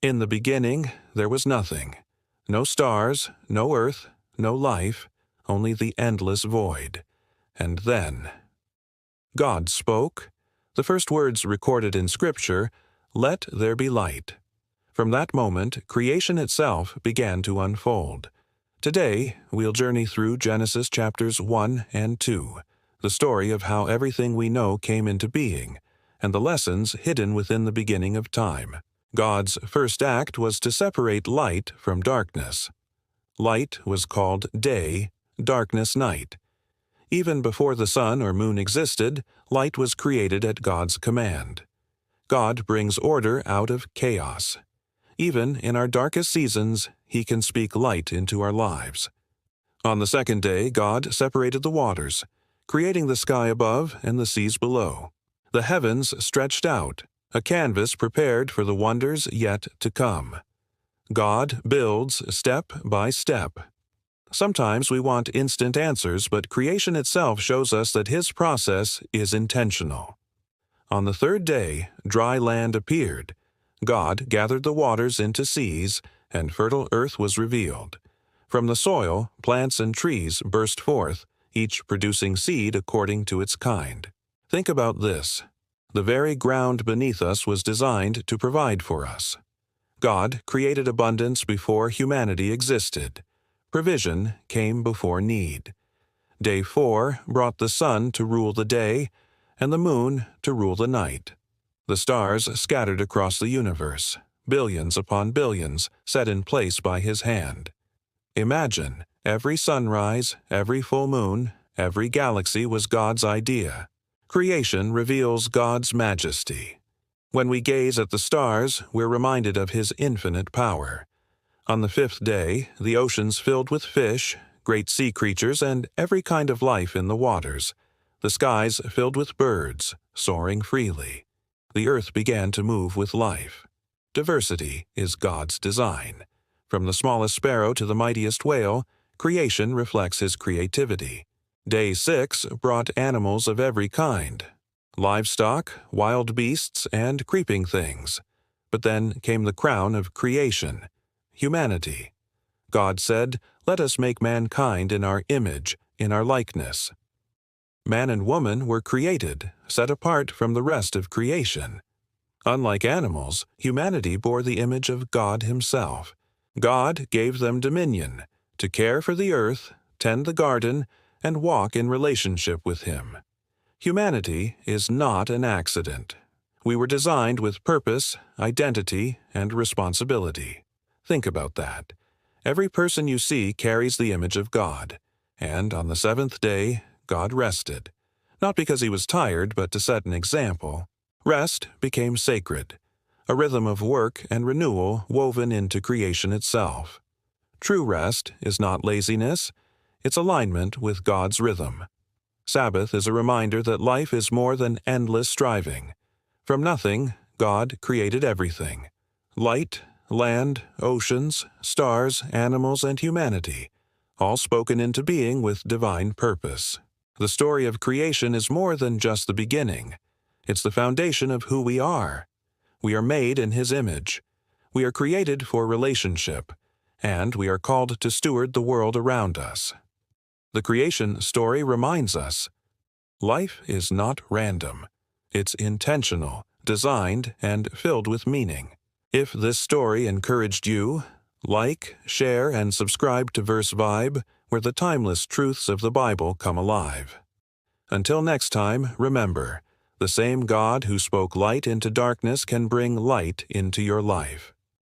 In the beginning, there was nothing. No stars, no earth, no life, only the endless void. And then God spoke. The first words recorded in Scripture, "Let there be light." From that moment, creation itself began to unfold. Today, we'll journey through Genesis chapters 1 and 2, the story of how everything we know came into being, and the lessons hidden within the beginning of time. God's first act was to separate light from darkness. Light was called day, darkness night. Even before the sun or moon existed, light was created at God's command. God brings order out of chaos. Even in our darkest seasons, He can speak light into our lives. On the second day, God separated the waters, creating the sky above and the seas below. The heavens stretched out, a canvas prepared for the wonders yet to come. God builds step by step. Sometimes we want instant answers, but creation itself shows us that His process is intentional. On the third day, dry land appeared. God gathered the waters into seas, and fertile earth was revealed. From the soil, plants and trees burst forth, each producing seed according to its kind. Think about this. The very ground beneath us was designed to provide for us. God created abundance before humanity existed. Provision came before need. Day 4 brought the sun to rule the day, and the moon to rule the night. The stars scattered across the universe, billions upon billions set in place by His hand. Imagine, every sunrise, every full moon, every galaxy was God's idea. Creation reveals God's majesty. When we gaze at the stars, we're reminded of His infinite power. On the fifth day, the oceans filled with fish, great sea creatures, and every kind of life in the waters. The skies filled with birds, soaring freely. The earth began to move with life. Diversity is God's design. From the smallest sparrow to the mightiest whale, creation reflects His creativity. Day 6 brought animals of every kind, livestock, wild beasts, and creeping things. But then came the crown of creation, humanity. God said, "Let us make mankind in our image, in our likeness." Man and woman were created, set apart from the rest of creation. Unlike animals, humanity bore the image of God Himself. God gave them dominion, to care for the earth, tend the garden, and walk in relationship with Him. Humanity is not an accident. We were designed with purpose, identity, and responsibility. Think about that. Every person you see carries the image of God. And on the seventh day, God rested. Not because He was tired, but to set an example. Rest became sacred, a rhythm of work and renewal woven into creation itself. True rest is not laziness, it's alignment with God's rhythm. Sabbath is a reminder that life is more than endless striving. From nothing, God created everything. Light, land, oceans, stars, animals, and humanity, all spoken into being with divine purpose. The story of creation is more than just the beginning. It's the foundation of who we are. We are made in His image. We are created for relationship, and we are called to steward the world around us. The creation story reminds us, life is not random. It's intentional, designed, and filled with meaning. If this story encouraged you, like, share, and subscribe to Verse Vibe, where the timeless truths of the Bible come alive. Until next time, remember, the same God who spoke light into darkness can bring light into your life.